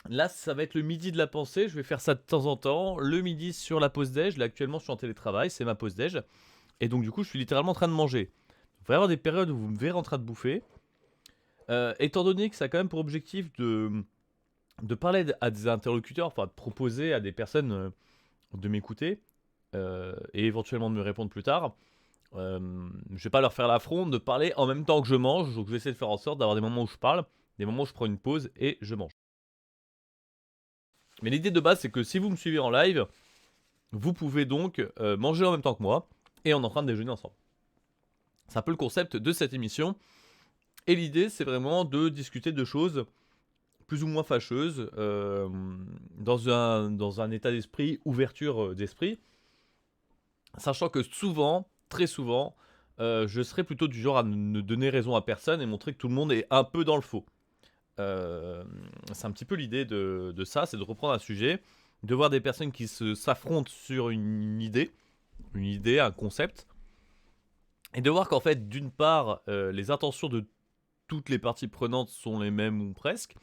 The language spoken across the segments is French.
Là, ça va être le midi de la pensée. Je vais faire ça de temps en temps. Le midi sur la pause déj. Là, actuellement, je suis en télétravail. C'est ma pause déj. Et donc, du coup, je suis littéralement en train de manger. Il va y avoir des périodes où vous me verrez en train de bouffer. Étant donné que ça a quand même pour objectif de parler à des interlocuteurs, enfin de proposer à des personnes de m'écouter et éventuellement de me répondre plus tard. Je vais pas leur faire l'affront de parler en même temps que je mange, donc je vais essayer de faire en sorte d'avoir des moments où je parle, des moments où je prends une pause et je mange. Mais l'idée de base, c'est que si vous me suivez en live, vous pouvez donc manger en même temps que moi et on est en train de déjeuner ensemble. C'est un peu le concept de cette émission. Et l'idée, c'est vraiment de discuter de choses plus ou moins fâcheuses, dans un état d'esprit, ouverture d'esprit, sachant que souvent, très souvent, je serais plutôt du genre à ne donner raison à personne et montrer que tout le monde est un peu dans le faux. C'est un petit peu l'idée de ça, c'est de reprendre un sujet, de voir des personnes qui s'affrontent sur une idée, un concept, et de voir qu'en fait, d'une part, les intentions de toutes les parties prenantes sont les mêmes ou presque,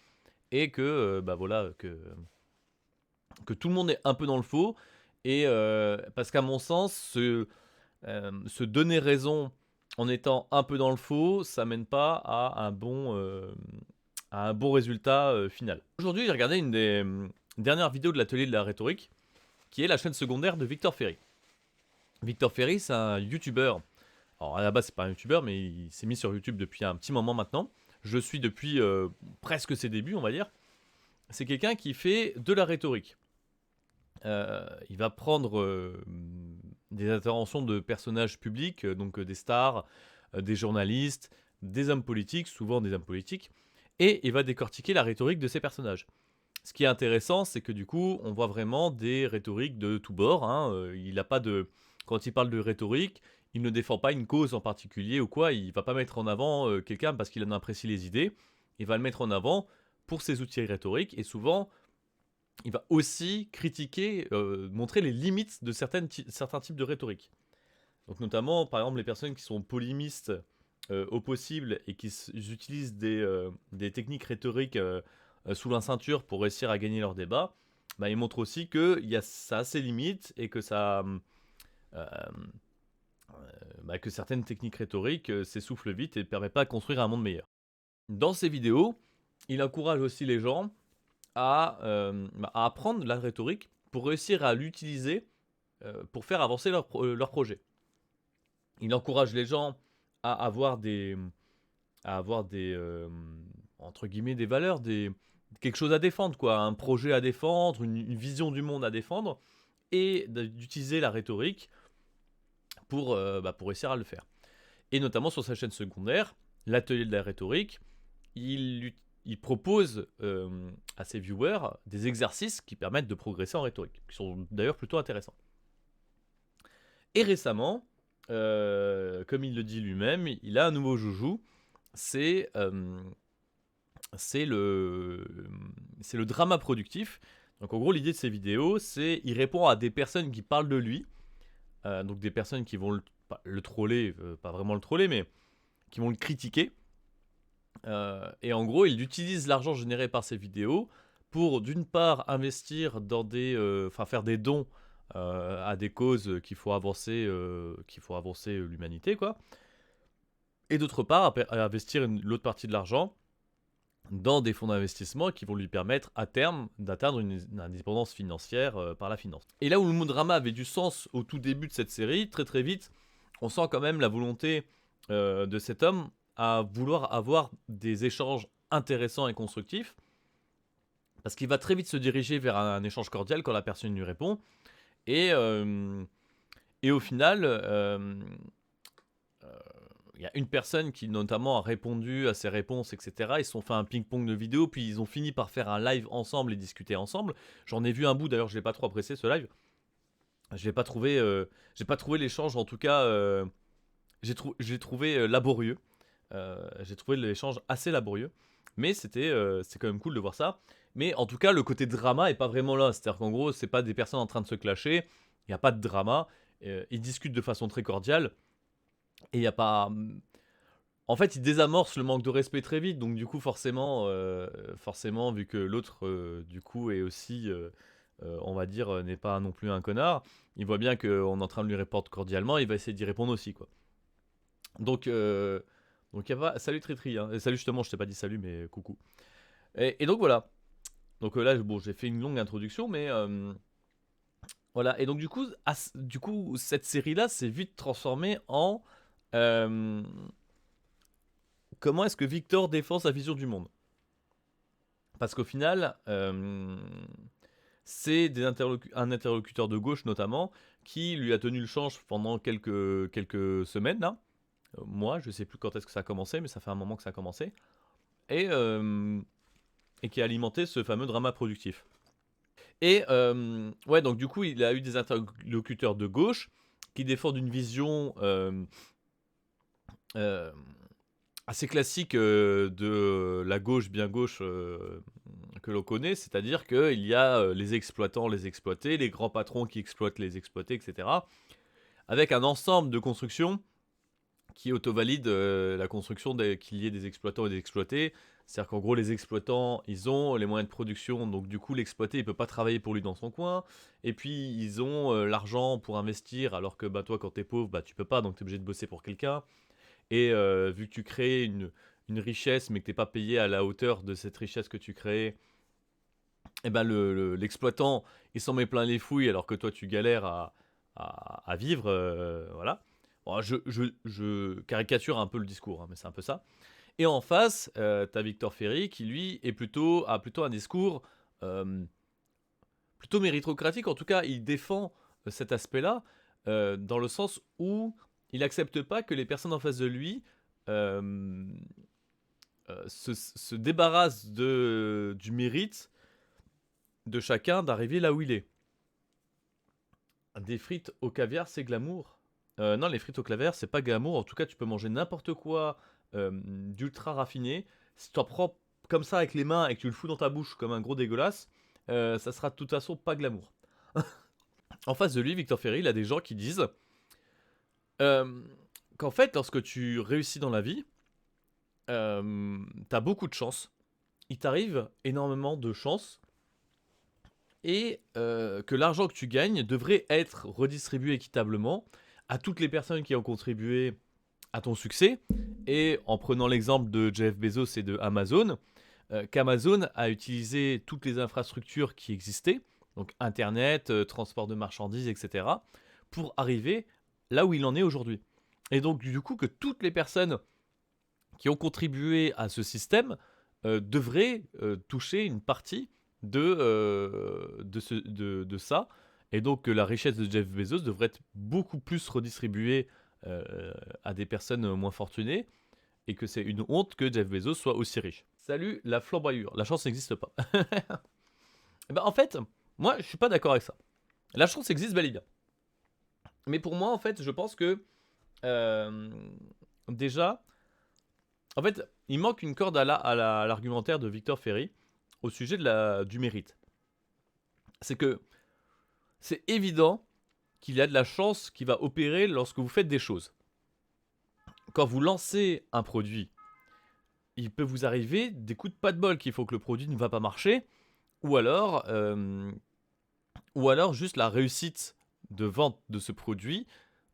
et que, bah voilà, que tout le monde est un peu dans le faux, et parce qu'à mon sens, se donner raison en étant un peu dans le faux, ça mène pas à un bon résultat final. Aujourd'hui, j'ai regardé une des dernières vidéos de l'atelier de la rhétorique, qui est la chaîne secondaire de Victor Ferry. Victor Ferry, c'est un youtubeur. Alors à la base, c'est pas un youtubeur, mais il s'est mis sur YouTube depuis un petit moment maintenant. Je suis depuis presque ses débuts, on va dire. C'est quelqu'un qui fait de la rhétorique. Il va prendre des interventions de personnages publics, donc des stars, des journalistes, des hommes politiques, souvent des hommes politiques, et il va décortiquer la rhétorique de ces personnages. Ce qui est intéressant, c'est que du coup, on voit vraiment des rhétoriques de tous bords. Hein. Il a pas de, quand il parle de rhétorique, il ne défend pas une cause en particulier ou quoi. Il va pas mettre en avant quelqu'un parce qu'il en apprécie les idées. Il va le mettre en avant pour ses outils rhétoriques et souvent il va aussi critiquer, montrer les limites de certains types de rhétorique. Donc notamment, par exemple, les personnes qui sont polémistes au possible et qui utilisent des techniques rhétoriques sous la ceinture pour réussir à gagner leur débat, bah, ils montrent aussi que ça a ses limites et que euh, que certaines techniques rhétoriques s'essoufflent vite et ne permettent pas de construire un monde meilleur. Dans ces vidéos, il encourage aussi les gens à apprendre la rhétorique pour réussir à l'utiliser pour faire avancer leur projet. Il encourage les gens à avoir des entre guillemets des valeurs, quelque chose à défendre, quoi, un projet à défendre, une vision du monde à défendre, et d'utiliser la rhétorique pour réussir à le faire. Et notamment sur sa chaîne secondaire, l'atelier de la rhétorique, il propose à ses viewers des exercices qui permettent de progresser en rhétorique, qui sont d'ailleurs plutôt intéressants. Et récemment, comme il le dit lui-même, il a un nouveau joujou, c'est c'est le, c'est le drama productif. Donc en gros, l'idée de ces vidéos, c'est il répond à des personnes qui parlent de lui, donc des personnes qui vont le troller, pas vraiment le troller, mais qui vont le critiquer. Et en gros, il utilise l'argent généré par ces vidéos pour d'une part investir dans faire des dons à des causes qu'il faut avancer l'humanité, quoi. Et d'autre part, à investir l'autre partie de l'argent dans des fonds d'investissement qui vont lui permettre à terme d'atteindre une indépendance financière par la finance. Et là où le mot drama avait du sens au tout début de cette série, très très vite, on sent quand même la volonté de cet homme à vouloir avoir des échanges intéressants et constructifs, parce qu'il va très vite se diriger vers un échange cordial quand la personne lui répond, et, euh, et au final, il y a une personne qui notamment a répondu à ses réponses, etc. Ils se sont fait un ping-pong de vidéos, puis ils ont fini par faire un live ensemble et discuter ensemble. J'en ai vu un bout, d'ailleurs je l'ai pas trop apprécié ce live. J'ai pas trouvé l'échange, en tout cas, j'ai trouvé laborieux. J'ai trouvé l'échange assez laborieux, mais c'est quand même cool de voir ça. Mais en tout cas, le côté drama est pas vraiment là. C'est-à-dire qu'en gros, c'est pas des personnes en train de se clasher. Il n'y a pas de drama. Ils discutent de façon très cordiale. Et il n'y a pas. En fait, il désamorce le manque de respect très vite, donc du coup, forcément, vu que l'autre, du coup, est aussi, on va dire, n'est pas non plus un connard, il voit bien qu'on est en train de lui répondre cordialement, il va essayer d'y répondre aussi, quoi. Donc, donc il y a pas... Salut Tritri, hein. Et salut justement, je t'ai pas dit salut, mais coucou. Et donc voilà. Donc là, bon, j'ai fait une longue introduction, mais voilà. Et donc du coup, cette série-là s'est vite transformée en comment est-ce que Victor défend sa vision du monde. Parce qu'au final, c'est un interlocuteur de gauche notamment qui lui a tenu le change pendant quelques semaines là. Moi, je sais plus quand est-ce que ça a commencé, mais ça fait un moment que ça a commencé. Et, et qui a alimenté ce fameux drama productif. Et ouais, donc du coup, il a eu des interlocuteurs de gauche qui défendent une vision assez classique de la gauche bien gauche que l'on connaît, c'est-à-dire qu'il y a les exploitants, les exploités, les grands patrons qui exploitent les exploités, etc. Avec un ensemble de constructions qui auto-valide la construction qu'il y ait des exploitants et des exploités. C'est-à-dire qu'en gros, les exploitants, ils ont les moyens de production, donc du coup, l'exploité, il peut pas travailler pour lui dans son coin. Et puis, ils ont l'argent pour investir, alors que bah, toi, quand t'es pauvre, bah, tu peux pas, donc t'es obligé de bosser pour quelqu'un. Et vu que tu crées une richesse, mais que t'es pas payé à la hauteur de cette richesse que tu crées, et ben l'exploitant, il s'en met plein les fouilles, alors que toi, tu galères à vivre, voilà. Bon, je caricature un peu le discours, hein, mais c'est un peu ça. Et en face, t'as Victor Ferry qui, lui, a plutôt un discours euh, plutôt méritocratique. En tout cas, il défend cet aspect-là dans le sens où il n'accepte pas que les personnes en face de lui euh, se débarrassent du mérite de chacun d'arriver là où il est. Des frites au caviar, c'est glamour. Non, les frites au caviar, c'est pas glamour. En tout cas, tu peux manger n'importe quoi d'ultra raffiné. Si tu en prends comme ça avec les mains et que tu le fous dans ta bouche comme un gros dégueulasse, ça sera de toute façon pas glamour. En face de lui, Victor Ferry, il a des gens qui disent qu'en fait, lorsque tu réussis dans la vie, t'as beaucoup de chance. Il t'arrive énormément de chance. Et que l'argent que tu gagnes devrait être redistribué équitablement à toutes les personnes qui ont contribué à ton succès. Et en prenant l'exemple de Jeff Bezos et de Amazon, qu'Amazon a utilisé toutes les infrastructures qui existaient, donc Internet, transport de marchandises, etc., pour arriver là où il en est aujourd'hui. Et donc du coup que toutes les personnes qui ont contribué à ce système devraient toucher une partie de ça. Et donc la richesse de Jeff Bezos devrait être beaucoup plus redistribuée à des personnes moins fortunées. Et que c'est une honte que Jeff Bezos soit aussi riche. Salut la flamboyure, la chance n'existe pas. Et ben, en fait, moi je suis pas d'accord avec ça. La chance existe bel et bien. Mais pour moi, en fait, je pense que déjà, en fait, il manque une corde à l'argumentaire de Victor Ferry au sujet du mérite. C'est que c'est évident qu'il y a de la chance qui va opérer lorsque vous faites des choses. Quand vous lancez un produit, il peut vous arriver des coups de pas de bol qu'il faut que le produit ne va pas marcher, ou alors juste la réussite de vente de ce produit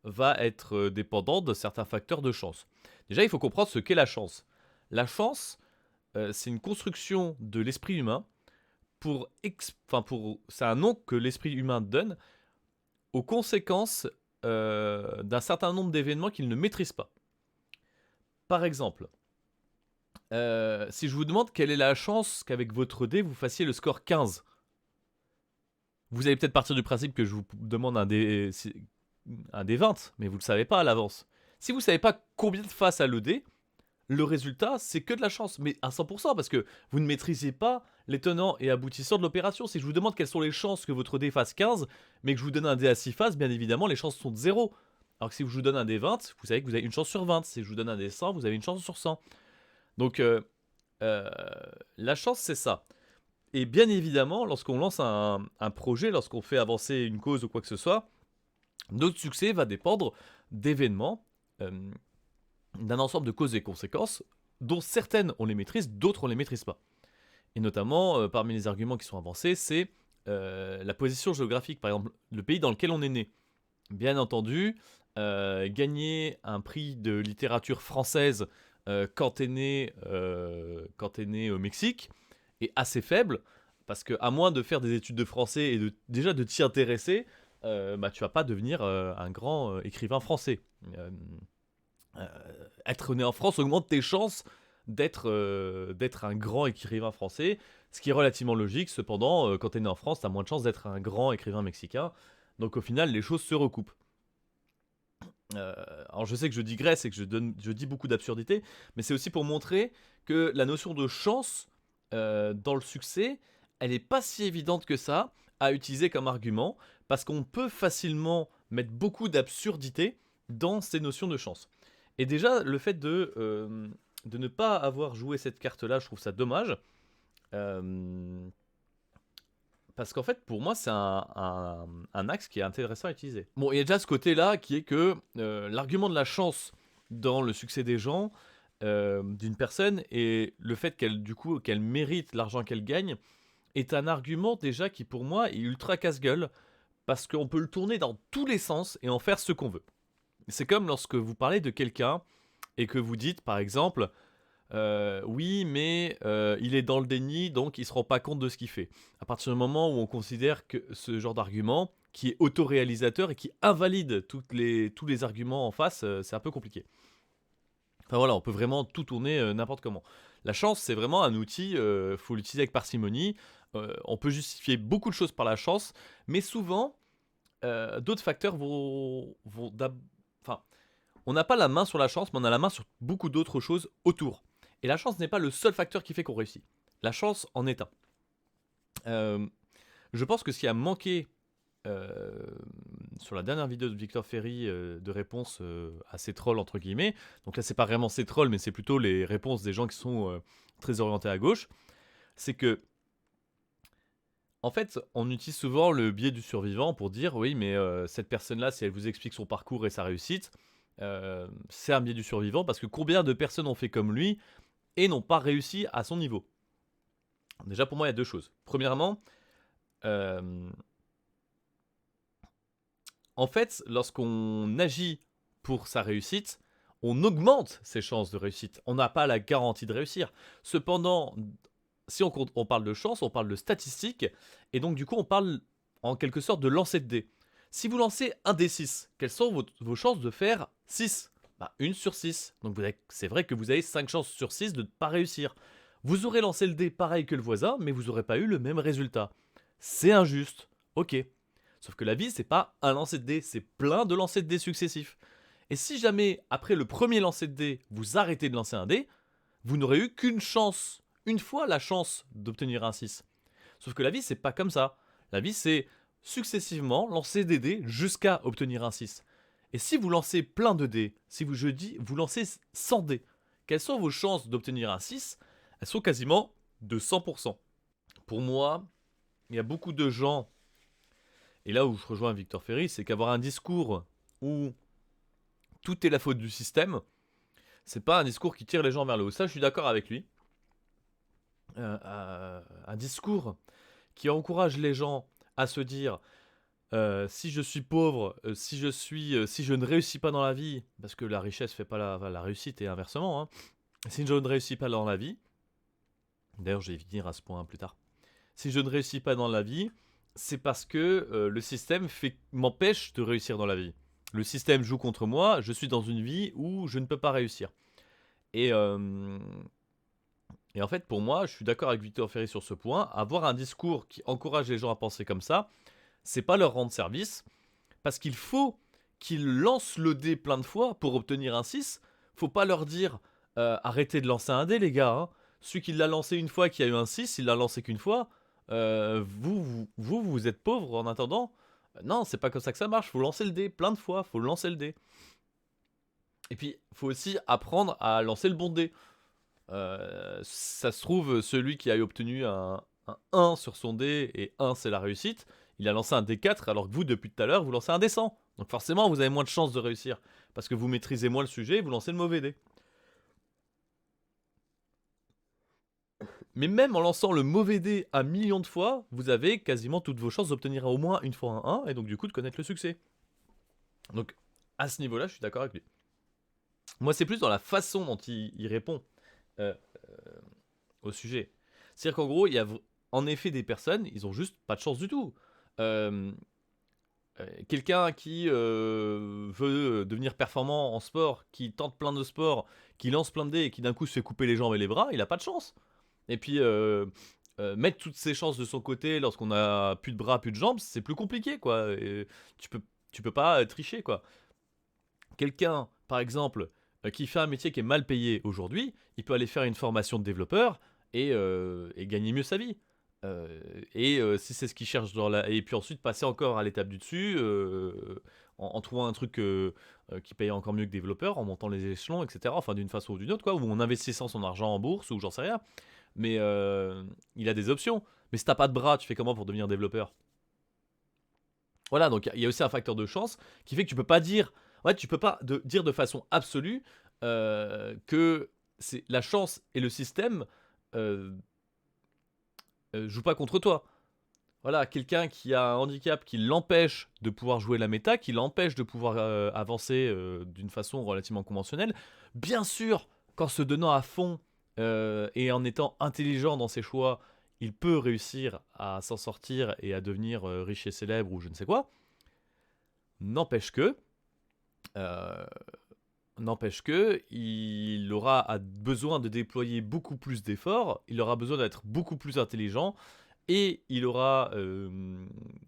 va être dépendante de certains facteurs de chance. Déjà, il faut comprendre ce qu'est la chance. La chance, c'est une construction de l'esprit humain c'est un nom que l'esprit humain donne aux conséquences d'un certain nombre d'événements qu'il ne maîtrise pas. Par exemple, si je vous demande quelle est la chance qu'avec votre dé vous fassiez le score 15, vous allez peut-être partir du principe que je vous demande un dé 20, mais vous ne le savez pas à l'avance. Si vous ne savez pas combien de faces a le dé, le résultat, c'est que de la chance, mais à 100%, parce que vous ne maîtrisez pas les tenants et aboutissants de l'opération. Si je vous demande quelles sont les chances que votre dé fasse 15, mais que je vous donne un dé à 6 faces, bien évidemment, les chances sont de 0. Alors que si je vous donne un dé 20, vous savez que vous avez une chance sur 20. Si je vous donne un dé 100, vous avez une chance sur 100. Donc, la chance, c'est ça. Et bien évidemment, lorsqu'on lance un projet, lorsqu'on fait avancer une cause ou quoi que ce soit, notre succès va dépendre d'événements d'un ensemble de causes et conséquences, dont certaines on les maîtrise, d'autres on les maîtrise pas. Et notamment, parmi les arguments qui sont avancés, c'est la position géographique, par exemple, le pays dans lequel on est né. Bien entendu, gagner un prix de littérature française quand t'es né au Mexique est assez faible, parce que à moins de faire des études de français et déjà de t'y intéresser, bah, tu vas pas devenir un grand écrivain français. Euh, Être né en France augmente tes chances d'être un grand écrivain français, ce qui est relativement logique. Cependant, quand tu es né en France, tu as moins de chances d'être un grand écrivain mexicain. Donc au final, les choses se recoupent. Alors je sais que je digresse et que je dis beaucoup d'absurdités, mais c'est aussi pour montrer que la notion de chance dans le succès, elle n'est pas si évidente que ça à utiliser comme argument, parce qu'on peut facilement mettre beaucoup d'absurdité dans ces notions de chance. Et déjà, le fait de ne pas avoir joué cette carte-là, je trouve ça dommage. Euh, Parce qu'en fait, pour moi, c'est un axe qui est intéressant à utiliser. Bon, il y a déjà ce côté-là qui est que l'argument de la chance dans le succès des gens, d'une personne, et le fait qu'elle mérite l'argent qu'elle gagne, est un argument déjà qui, pour moi, est ultra casse-gueule, parce qu'on peut le tourner dans tous les sens et en faire ce qu'on veut. C'est comme lorsque vous parlez de quelqu'un et que vous dites, par exemple, oui, mais il est dans le déni, donc il se rend pas compte de ce qu'il fait. À partir du moment où on considère que ce genre d'argument, qui est autoréalisateur et qui invalide tous les arguments en face, c'est un peu compliqué. Enfin voilà, on peut vraiment tout tourner n'importe comment. La chance, c'est vraiment un outil, faut l'utiliser avec parcimonie. On peut justifier beaucoup de choses par la chance, mais souvent, d'autres facteurs enfin, on n'a pas la main sur la chance, mais on a la main sur beaucoup d'autres choses autour. Et la chance n'est pas le seul facteur qui fait qu'on réussit. La chance en est un. Je pense que ce qui a manqué euh, sur la dernière vidéo de Victor Ferry de réponses à ces trolls, entre guillemets, donc là c'est pas vraiment ces trolls, mais c'est plutôt les réponses des gens qui sont très orientés à gauche, c'est que en fait, on utilise souvent le biais du survivant pour dire oui, mais cette personne-là, si elle vous explique son parcours et sa réussite, c'est un biais du survivant parce que combien de personnes ont fait comme lui et n'ont pas réussi à son niveau. Déjà, pour moi, il y a deux choses. Premièrement, euh, en fait, lorsqu'on agit pour sa réussite, on augmente ses chances de réussite. On n'a pas la garantie de réussir. Cependant, si on parle de chance, on parle de statistiques, et donc du coup, on parle en quelque sorte de lancer de dés. Si vous lancez un D6, quelles sont vos chances de faire 6 ? Bah, 1 sur 6. Donc c'est vrai que vous avez 5 chances sur 6 de ne pas réussir. Vous aurez lancé le dé pareil que le voisin, mais vous n'aurez pas eu le même résultat. C'est injuste. Ok. Sauf que la vie, c'est pas un lancer de dés, c'est plein de lancers de dés successifs. Et si jamais, après le premier lancer de dés, vous arrêtez de lancer un dé, vous n'aurez eu qu'une chance, une fois la chance d'obtenir un 6. Sauf que la vie, c'est pas comme ça. La vie, c'est successivement lancer des dés jusqu'à obtenir un 6. Et si vous lancez plein de dés, si vous lancez 100 dés, quelles sont vos chances d'obtenir un 6 ? Elles sont quasiment de 100%. Pour moi, il y a beaucoup de gens, et là où je rejoins Victor Ferry, c'est qu'avoir un discours où tout est la faute du système, c'est pas un discours qui tire les gens vers le haut. Ça, je suis d'accord avec lui. Un discours qui encourage les gens à se dire si je suis pauvre, si je ne réussis pas dans la vie, parce que la richesse fait pas la réussite et inversement, hein, si je ne réussis pas dans la vie, d'ailleurs je vais venir à ce point plus tard, si je ne réussis pas dans la vie, c'est parce que le système m'empêche de réussir dans la vie. Le système joue contre moi, je suis dans une vie où je ne peux pas réussir. Et, euh, et en fait, pour moi, je suis d'accord avec Victor Ferry sur ce point. Avoir un discours qui encourage les gens à penser comme ça, c'est pas leur rendre service, parce qu'il faut qu'ils lancent le dé plein de fois pour obtenir un 6. Faut pas leur dire arrêtez de lancer un dé, les gars. Hein. Celui qui l'a lancé une fois, qui a eu un 6, il l'a lancé qu'une fois. Vous êtes pauvre en attendant. Non, c'est pas comme ça que ça marche. Faut lancer le dé plein de fois. Faut lancer le dé. Et puis, faut aussi apprendre à lancer le bon dé. Ça se trouve, celui qui a obtenu un 1 sur son dé, et 1 c'est la réussite, il a lancé un D4 alors que vous, depuis tout à l'heure, vous lancez un D100. Donc forcément, vous avez moins de chances de réussir. Parce que vous maîtrisez moins le sujet et vous lancez le mauvais dé. Mais même en lançant le mauvais dé un million de fois, vous avez quasiment toutes vos chances d'obtenir au moins une fois un 1, et donc du coup de connaître le succès. Donc à ce niveau-là, je suis d'accord avec lui. Moi, c'est plus dans la façon dont il répond euh, au sujet. C'est-à-dire qu'en gros, il y a en effet des personnes, ils ont juste pas de chance du tout. Euh, Quelqu'un qui veut devenir performant en sport, qui tente plein de sports, qui lance plein de dés et qui d'un coup se fait couper les jambes et les bras, il a pas de chance. Et puis mettre toutes ses chances de son côté lorsqu'on a plus de bras, plus de jambes, c'est plus compliqué quoi. Et tu peux pas tricher quoi. Quelqu'un, par exemple, qui fait un métier qui est mal payé aujourd'hui, il peut aller faire une formation de développeur et gagner mieux sa vie. Si c'est ce qu'il cherche et puis ensuite passer encore à l'étape du dessus en trouvant un truc qui paye encore mieux que développeur, en montant les échelons, etc. Enfin d'une façon ou d'une autre, quoi, ou en investissant son argent en bourse ou j'en sais rien. Mais il a des options. Mais si t'as pas de bras, tu fais comment pour devenir développeur? Voilà, donc il y a aussi un facteur de chance qui fait que tu peux pas dire, ouais, tu peux pas dire de façon absolue que c'est la chance et le système euh, jouent pas contre toi. Voilà, quelqu'un qui a un handicap qui l'empêche de pouvoir jouer la méta, qui l'empêche de pouvoir avancer d'une façon relativement conventionnelle. Bien sûr, qu'en se donnant à fond et en étant intelligent dans ses choix, il peut réussir à s'en sortir et à devenir riche et célèbre ou je ne sais quoi. N'empêche que, euh, il aura besoin de déployer beaucoup plus d'efforts, il aura besoin d'être beaucoup plus intelligent et il aura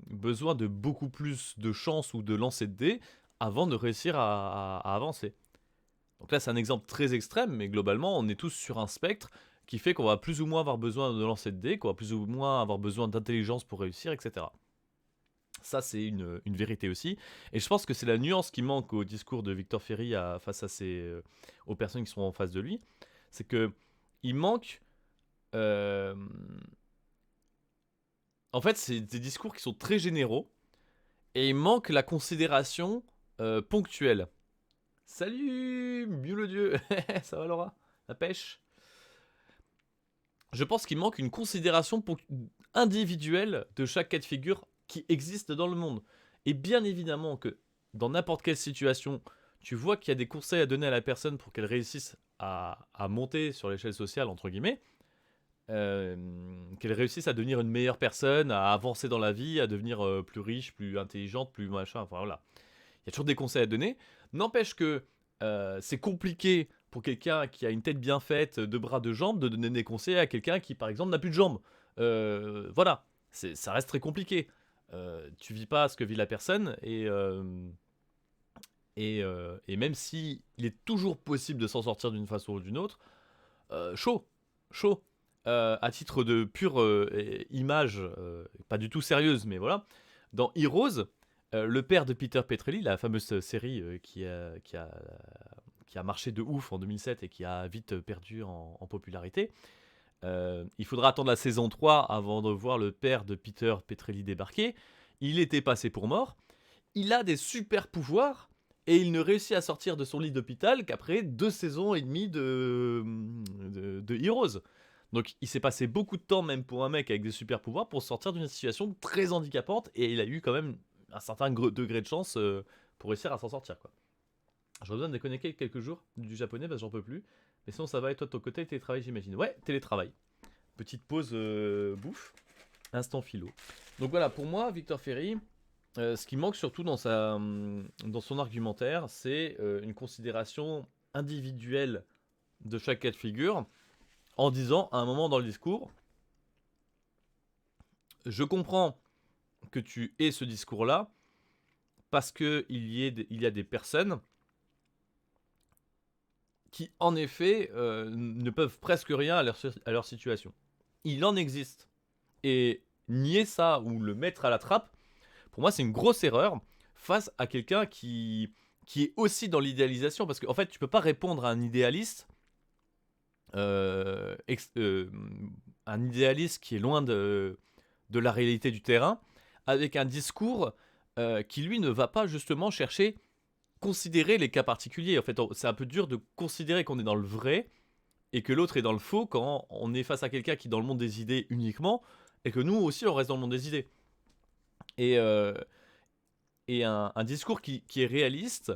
besoin de beaucoup plus de chances ou de lancer de dés avant de réussir à avancer. Donc là, c'est un exemple très extrême, mais globalement, on est tous sur un spectre qui fait qu'on va plus ou moins avoir besoin de lancer de dés, qu'on va plus ou moins avoir besoin d'intelligence pour réussir, etc. Ça, c'est une vérité aussi. Et je pense que c'est la nuance qui manque au discours de Victor Ferry face aux personnes qui sont en face de lui. C'est que il manque. euh, En fait, c'est des discours qui sont très généraux et il manque la considération ponctuelle. Salut, mieux le dieu. Ça va Laura? La pêche? Je pense qu'il manque une considération individuelle de chaque cas de figure qui existe dans le monde. Et bien évidemment que dans n'importe quelle situation, tu vois qu'il y a des conseils à donner à la personne pour qu'elle réussisse à monter sur l'échelle sociale, entre guillemets, qu'elle réussisse à devenir une meilleure personne, à avancer dans la vie, à devenir plus riche, plus intelligente, plus machin, enfin voilà. Il y a toujours des conseils à donner. N'empêche que c'est compliqué pour quelqu'un qui a une tête bien faite, deux bras, deux jambes, de donner des conseils à quelqu'un qui, par exemple, n'a plus de jambes. Voilà, ça reste très compliqué. Tu vis pas ce que vit la personne et même si il est toujours possible de s'en sortir d'une façon ou d'une autre, chaud, chaud. À titre de pure image, pas du tout sérieuse, mais voilà, dans Heroes, le père de Peter Petrelli, la fameuse série qui a marché de ouf en 2007 et qui a vite perdu en popularité, il faudra attendre la saison 3 avant de voir le père de Peter Petrelli débarquer. Il était passé pour mort. Il a des super pouvoirs et il ne réussit à sortir de son lit d'hôpital qu'après 2 saisons et demie de Heroes. Donc il s'est passé beaucoup de temps même pour un mec avec des super pouvoirs pour sortir d'une situation très handicapante et il a eu quand même un certain degré de chance pour réussir à s'en sortir quoi. J'aurais besoin de déconnecter quelques jours du japonais parce que j'en peux plus. Mais sinon ça va et toi de ton côté télétravail j'imagine. Ouais, télétravail. Petite pause bouffe. Instant philo. Donc voilà, pour moi, Victor Ferry, ce qui manque surtout dans son argumentaire, c'est une considération individuelle de chaque cas de figure, en disant à un moment dans le discours, je comprends que tu aies ce discours-là, parce qu'il y a des personnes qui, en effet, ne peuvent presque rien à leur situation. Il en existe. Et nier ça ou le mettre à la trappe, pour moi, c'est une grosse erreur face à quelqu'un qui est aussi dans l'idéalisation. Parce qu'en fait, tu peux pas répondre à un idéaliste, euh, ex- euh, un idéaliste qui est loin de la réalité du terrain, avec un discours qui, lui, ne va pas justement chercher considérer les cas particuliers. En fait, c'est un peu dur de considérer qu'on est dans le vrai et que l'autre est dans le faux quand on est face à quelqu'un qui est dans le monde des idées uniquement, et que nous aussi on reste dans le monde des idées. Et, un discours qui est réaliste,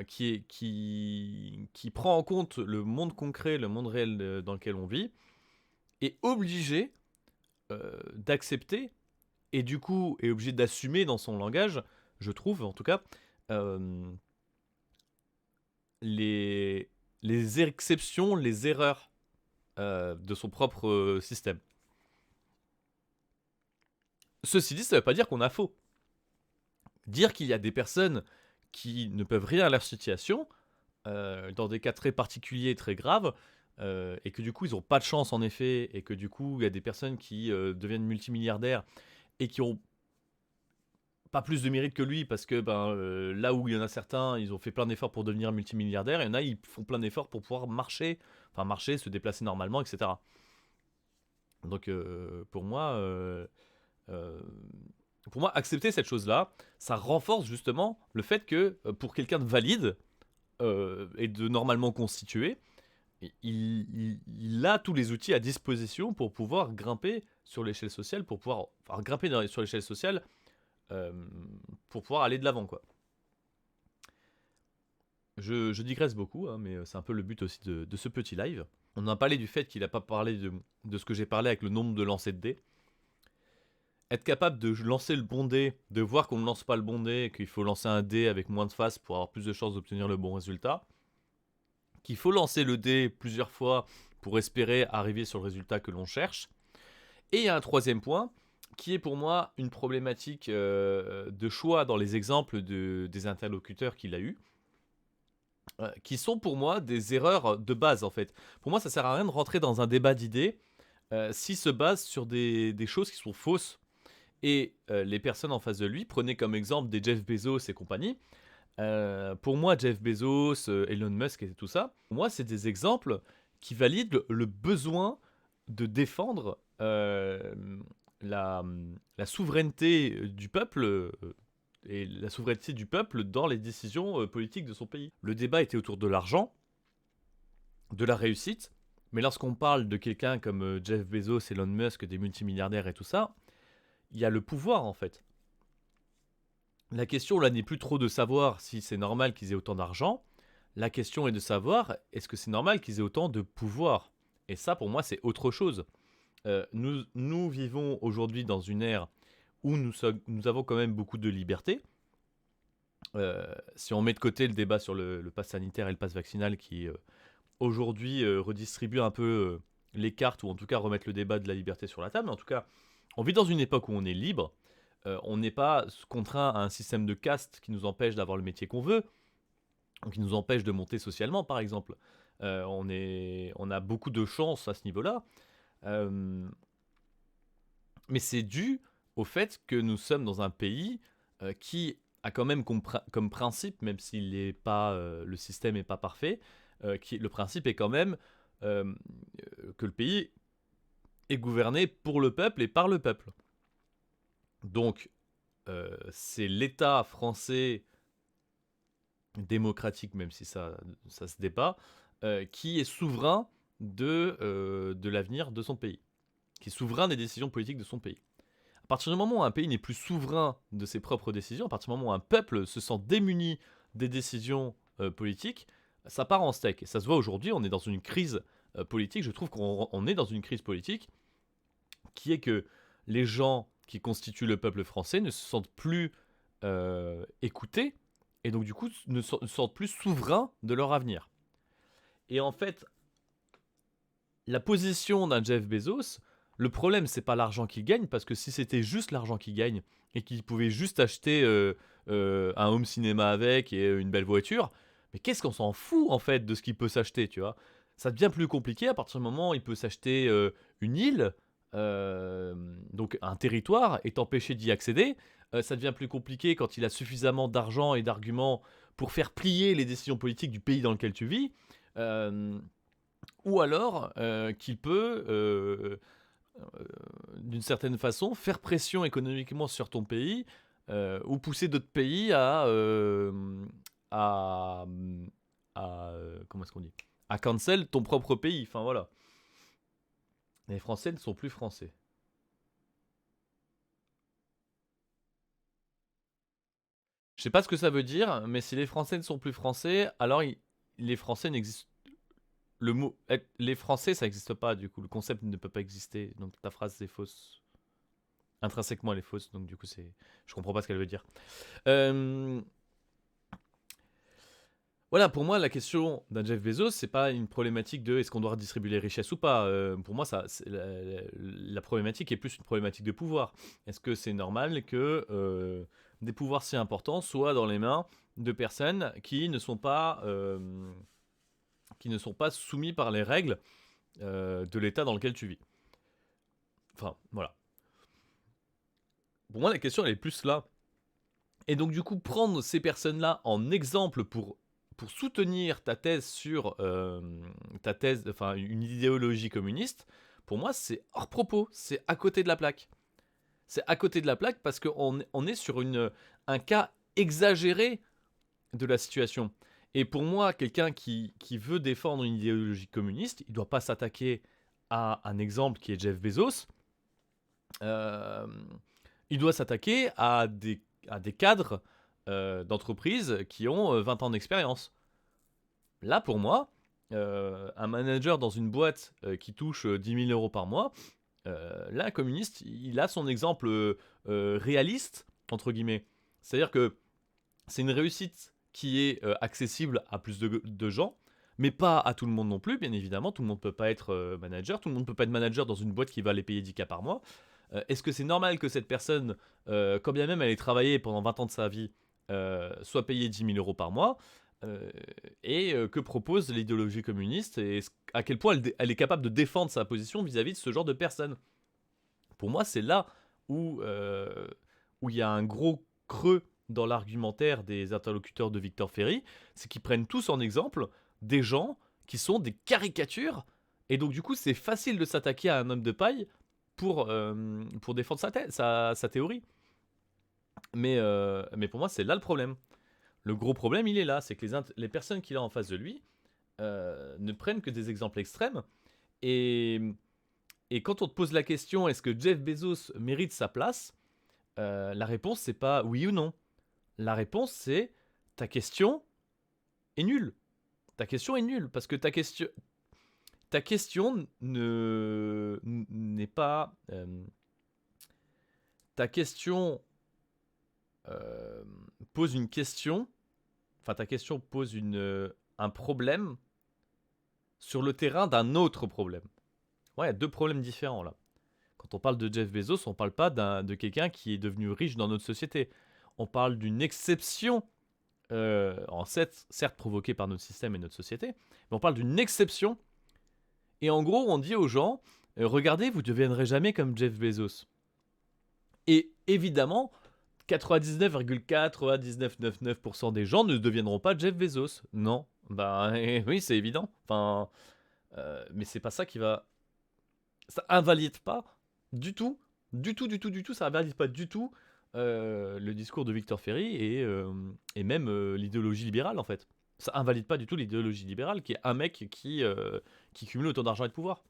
qui prend en compte le monde concret, le monde réel dans lequel on vit, est obligé d'accepter, et du coup est obligé d'assumer dans son langage, je trouve en tout cas, euh, les exceptions, les erreurs de son propre système. Ceci dit, ça ne veut pas dire qu'on a faux. Dire qu'il y a des personnes qui ne peuvent rien à leur situation, dans des cas très particuliers, très graves, et que du coup ils n'ont pas de chance en effet, et que du coup il y a des personnes qui deviennent multimilliardaires et qui ont pas plus de mérite que lui parce que là où il y en a certains, ils ont fait plein d'efforts pour devenir multimilliardaires, il y en a ils font plein d'efforts pour pouvoir marcher, se déplacer normalement, etc. Donc pour moi, accepter cette chose-là, ça renforce justement le fait que pour quelqu'un de valide et de normalement constitué, il a tous les outils à disposition pour pouvoir grimper sur l'échelle sociale, sur l'échelle sociale, euh, pour pouvoir aller de l'avant, quoi. Je digresse beaucoup, hein, mais c'est un peu le but aussi de ce petit live. On a parlé du fait qu'il n'a pas parlé de ce que j'ai parlé avec le nombre de lancers de dés. Être capable de lancer le bon dé, de voir qu'on ne lance pas le bon dé, qu'il faut lancer un dé avec moins de faces pour avoir plus de chances d'obtenir le bon résultat, qu'il faut lancer le dé plusieurs fois pour espérer arriver sur le résultat que l'on cherche. Et il y a un troisième point, qui est pour moi une problématique de choix dans les exemples des interlocuteurs qu'il a eus, qui sont pour moi des erreurs de base en fait. Pour moi, ça sert à rien de rentrer dans un débat d'idées s'il se base sur des choses qui sont fausses. Et les personnes en face de lui, prenez comme exemple des Jeff Bezos et compagnie. Pour moi, Jeff Bezos, Elon Musk et tout ça, pour moi, c'est des exemples qui valident le besoin de défendre la, la souveraineté du peuple et la souveraineté du peuple dans les décisions politiques de son pays. Le débat était autour de l'argent, de la réussite, mais lorsqu'on parle de quelqu'un comme Jeff Bezos, Elon Musk, des multimilliardaires et tout ça, il y a le pouvoir en fait. La question là n'est plus trop de savoir si c'est normal qu'ils aient autant d'argent. La question est de savoir est-ce que c'est normal qu'ils aient autant de pouvoir. Et ça pour moi c'est autre chose. Nous vivons aujourd'hui dans une ère où nous avons quand même beaucoup de liberté. Si on met de côté le débat sur le pass sanitaire et le pass vaccinal qui aujourd'hui redistribue un peu les cartes, ou en tout cas remettre le débat de la liberté sur la table, mais en tout cas on vit dans une époque où on est libre. On n'est pas contraint à un système de caste qui nous empêche d'avoir le métier qu'on veut, ou qui nous empêche de monter socialement, par exemple. On a beaucoup de chance à ce niveau-là. Mais c'est dû au fait que nous sommes dans un pays qui a quand même comme principe, même si le système n'est pas parfait, le principe est quand même que le pays est gouverné pour le peuple et par le peuple. Donc, c'est l'État français démocratique, même si ça se débat, qui est souverain de l'avenir de son pays, qui est souverain des décisions politiques de son pays. À partir du moment où un pays n'est plus souverain de ses propres décisions, à partir du moment où un peuple se sent démuni des décisions politiques, ça part en steak. Et ça se voit aujourd'hui, on est dans une crise politique, je trouve qu'on est dans une crise politique, qui est que les gens qui constituent le peuple français ne se sentent plus écoutés, et donc du coup ne se sentent plus souverains de leur avenir. Et en fait, la position d'un Jeff Bezos, le problème c'est pas l'argent qu'il gagne, parce que si c'était juste l'argent qu'il gagne, et qu'il pouvait juste acheter un home cinéma avec et une belle voiture, mais qu'est-ce qu'on s'en fout en fait de ce qu'il peut s'acheter, tu vois. Ça devient plus compliqué à partir du moment où il peut s'acheter une île, donc un territoire, est empêché d'y accéder. Ça devient plus compliqué quand il a suffisamment d'argent et d'arguments pour faire plier les décisions politiques du pays dans lequel tu vis. Ou alors qu'il peut, d'une certaine façon, faire pression économiquement sur ton pays, ou pousser d'autres pays à comment est-ce qu'on dit, à cancel ton propre pays. Enfin voilà. Les Français ne sont plus français. Je sais pas ce que ça veut dire, mais si les Français ne sont plus français, alors les Français n'existent. Le mot les Français, ça n'existe pas. Du coup, le concept ne peut pas exister. Donc ta phrase est fausse. Intrinsèquement, elle est fausse. Donc du coup, je comprends pas ce qu'elle veut dire. Euh, Voilà, pour moi, la question d'un Jeff Bezos, c'est pas une problématique de est-ce qu'on doit redistribuer les richesses ou pas. Pour moi, la problématique est plus une problématique de pouvoir. Est-ce que c'est normal que des pouvoirs si importants soient dans les mains de personnes qui ne sont pas soumis par les règles de l'état dans lequel tu vis? Enfin, voilà. Pour moi, la question, elle est plus là. Et donc, du coup, prendre ces personnes-là en exemple pour soutenir ta thèse sur enfin, une idéologie communiste, pour moi, c'est hors propos, c'est à côté de la plaque. C'est à côté de la plaque parce qu'on est sur un cas exagéré de la situation. Et pour moi, quelqu'un qui veut défendre une idéologie communiste, il ne doit pas s'attaquer à un exemple qui est Jeff Bezos. Euh, il doit s'attaquer à des cadres d'entreprises qui ont 20 ans d'expérience. Là, pour moi, un manager dans une boîte qui touche 10 000 euros par mois, là, un communiste, il a son exemple réaliste, entre guillemets. C'est-à-dire que c'est une réussite qui est accessible à plus de gens, mais pas à tout le monde non plus, bien évidemment. Tout le monde ne peut pas être manager, tout le monde ne peut pas être manager dans une boîte qui va les payer 10K par mois. Est-ce que c'est normal que cette personne, quand bien même elle ait travaillé pendant 20 ans de sa vie, soit payée 10 000 euros par mois et que propose l'idéologie communiste et à quel point elle est capable de défendre sa position vis-à-vis de ce genre de personnes? Pour moi, c'est là où il y a un gros creux dans l'argumentaire des interlocuteurs de Victor Ferry, c'est qu'ils prennent tous en exemple des gens qui sont des caricatures, et donc du coup c'est facile de s'attaquer à un homme de paille pour défendre sa théorie. Mais pour moi c'est là le problème. Le gros problème il est là, c'est que les personnes qu'il a en face de lui ne prennent que des exemples extrêmes, et, et quand on te pose la question est-ce que Jeff Bezos mérite sa place, la réponse c'est pas oui ou non. La réponse c'est ta question est nulle. Ta question est nulle parce que ta question n'est pas ta question pose une question, enfin ta question pose un problème sur le terrain d'un autre problème. Ouais, il y a deux problèmes différents là. Quand on parle de Jeff Bezos, on parle pas de quelqu'un qui est devenu riche dans notre société. On parle d'une exception, certes provoquée par notre système et notre société, mais on parle d'une exception. Et en gros, on dit aux gens, regardez, vous ne deviendrez jamais comme Jeff Bezos. Et évidemment, 99,9999% des gens ne deviendront pas Jeff Bezos. Non, bah oui, c'est évident. Enfin, mais c'est pas ça qui va. Ça invalide pas du tout, ça invalide pas du tout le discours de Victor Ferry et même l'idéologie libérale en fait. Ça invalide pas du tout l'idéologie libérale qui est un mec qui cumule autant d'argent et de pouvoir.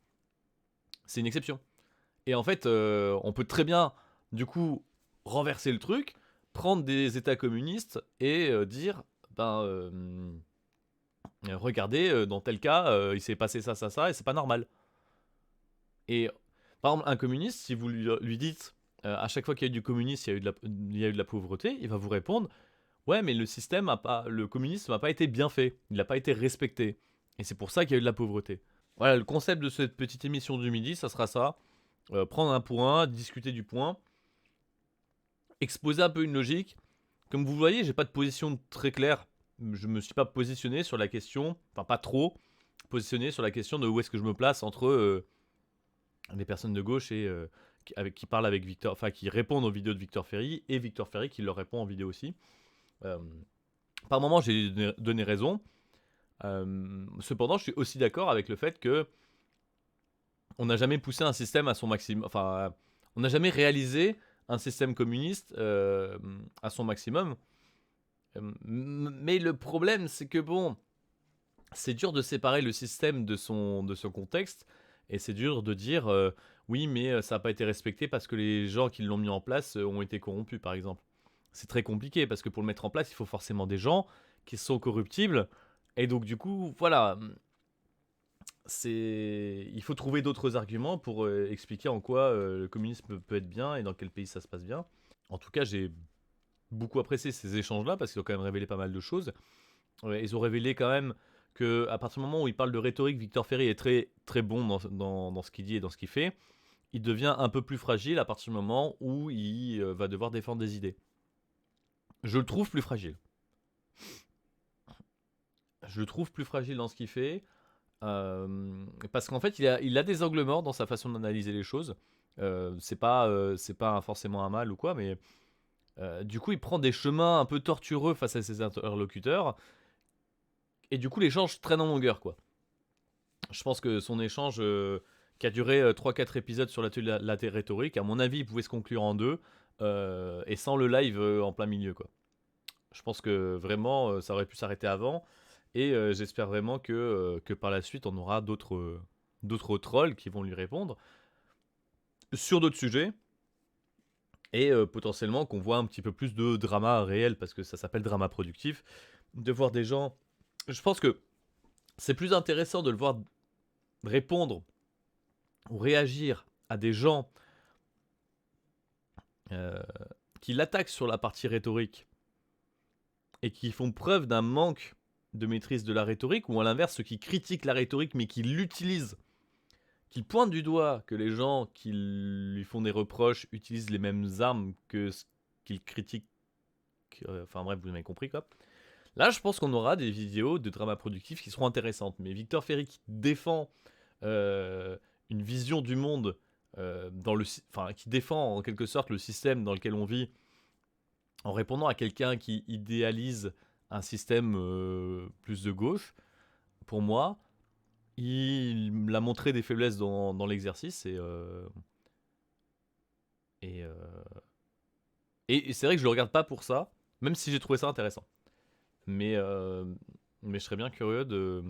C'est une exception. Et en fait, on peut très bien, du coup, renverser le truc, prendre des États communistes et dire, ben, regardez, dans tel cas, il s'est passé ça, ça, ça, et c'est pas normal. Et par exemple, un communiste, si vous lui dites, à chaque fois qu'il y a eu du communisme, il y a eu de la pauvreté, il va vous répondre, ouais, mais le communisme n'a pas été bien fait, il n'a pas été respecté. Et c'est pour ça qu'il y a eu de la pauvreté. Voilà, le concept de cette petite émission du midi, ça sera ça. Prendre un point, discuter du point, exposer un peu une logique. Comme vous voyez, j'ai pas de position très claire. Je me suis pas positionné sur la question, enfin pas trop positionné sur la question de où est-ce que je me place entre les personnes de gauche et qui parlent avec Victor, enfin qui répondent aux vidéos de Victor Ferry et Victor Ferry qui leur répond en vidéo aussi. Euh, Par moment, j'ai donné raison. Cependant, je suis aussi d'accord avec le fait que on n'a jamais poussé un système à son maximum. Enfin, on n'a jamais réalisé un système communiste à son maximum. Mais le problème, c'est que bon, c'est dur de séparer le système de son contexte, et c'est dur de dire oui, mais ça n'a pas été respecté parce que les gens qui l'ont mis en place ont été corrompus, par exemple. C'est très compliqué parce que pour le mettre en place, il faut forcément des gens qui sont corruptibles, et donc du coup, voilà, il faut trouver d'autres arguments pour expliquer en quoi le communisme peut être bien et dans quel pays ça se passe bien. En tout cas, j'ai beaucoup apprécié ces échanges-là parce qu'ils ont quand même révélé pas mal de choses. Ouais, ils ont révélé quand même que à partir du moment où il parle de rhétorique, Victor Ferry est très très bon dans ce qu'il dit et dans ce qu'il fait. Il devient un peu plus fragile à partir du moment où il va devoir défendre des idées. Je le trouve plus fragile. Je le trouve plus fragile dans ce qu'il fait. Parce qu'en fait, il a des angles morts dans sa façon d'analyser les choses. C'est pas forcément un mal ou quoi, mais du coup, il prend des chemins un peu tortueux face à ses interlocuteurs. Et du coup, l'échange traîne en longueur, quoi. Je pense que son échange, qui a duré 3-4 épisodes sur l'atelier de la rhétorique, à mon avis, il pouvait se conclure en deux, et sans le live en plein milieu, quoi. Je pense que vraiment, ça aurait pu s'arrêter avant, et j'espère vraiment que par la suite, on aura d'autres trolls qui vont lui répondre sur d'autres sujets, et potentiellement qu'on voit un petit peu plus de drama réel, parce que ça s'appelle drama productif, de voir des gens... Je pense que c'est plus intéressant de le voir répondre ou réagir à des gens euh, qui l'attaquent sur la partie rhétorique et qui font preuve d'un manque de maîtrise de la rhétorique, ou à l'inverse, ceux qui critiquent la rhétorique mais qui l'utilisent, qui pointent du doigt que les gens qui lui font des reproches utilisent les mêmes armes que ce qu'ils critiquent. Enfin bref, vous m'avez compris, quoi. Là, je pense qu'on aura des vidéos de drama productif qui seront intéressantes. Mais Victor Ferry qui défend une vision du monde, qui défend en quelque sorte le système dans lequel on vit, en répondant à quelqu'un qui idéalise un système plus de gauche, pour moi, il a montré des faiblesses dans l'exercice, et, euh, et c'est vrai que je le regarde pas pour ça, même si j'ai trouvé ça intéressant. Mais je serais bien curieux de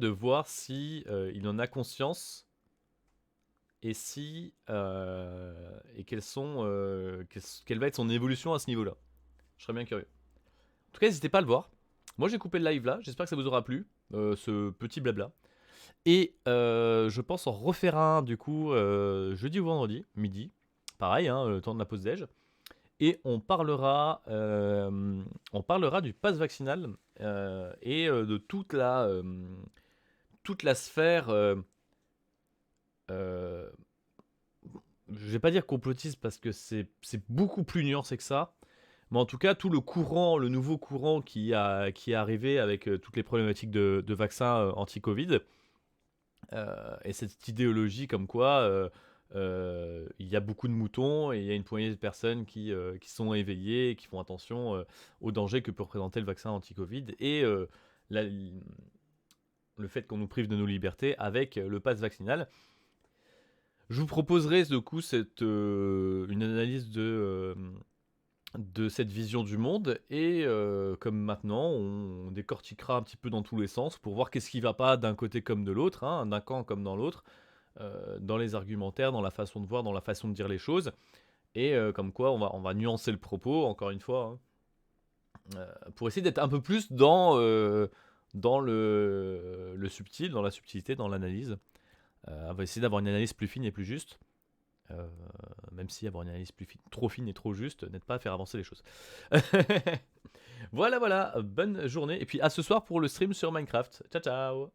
voir si il en a conscience, et si et quelle va être son évolution à ce niveau-là. Je serais bien curieux. En tout cas, n'hésitez pas à le voir. Moi, j'ai coupé le live là. J'espère que ça vous aura plu, ce petit blabla. Et je pense en refaire un du coup jeudi ou vendredi midi. Pareil, hein, le temps de la pause déj. Et on parlera du pass vaccinal, et de toute la sphère. Je vais pas dire complotiste parce que c'est beaucoup plus nuancé que ça. Mais en tout cas, tout le nouveau courant qui est arrivé avec toutes les problématiques de vaccins anti-Covid, et cette idéologie comme quoi il y a beaucoup de moutons et il y a une poignée de personnes qui sont éveillées et qui font attention aux dangers que peut représenter le vaccin anti-Covid, et le fait qu'on nous prive de nos libertés avec le pass vaccinal. Je vous proposerai du coup une analyse de cette vision du monde, et comme maintenant on décortiquera un petit peu dans tous les sens pour voir qu'est-ce qui va pas d'un côté comme de l'autre, hein, d'un camp comme dans l'autre, dans les argumentaires, dans la façon de voir, dans la façon de dire les choses, et comme quoi on va nuancer le propos encore une fois, hein, pour essayer d'être un peu plus dans le subtil, dans la subtilité, dans l'analyse. On va essayer d'avoir une analyse plus fine et plus juste. Même si avoir une analyse trop fine et trop juste n'aide pas à faire avancer les choses. Voilà, bonne journée. Et puis à ce soir pour le stream sur Minecraft. Ciao, ciao.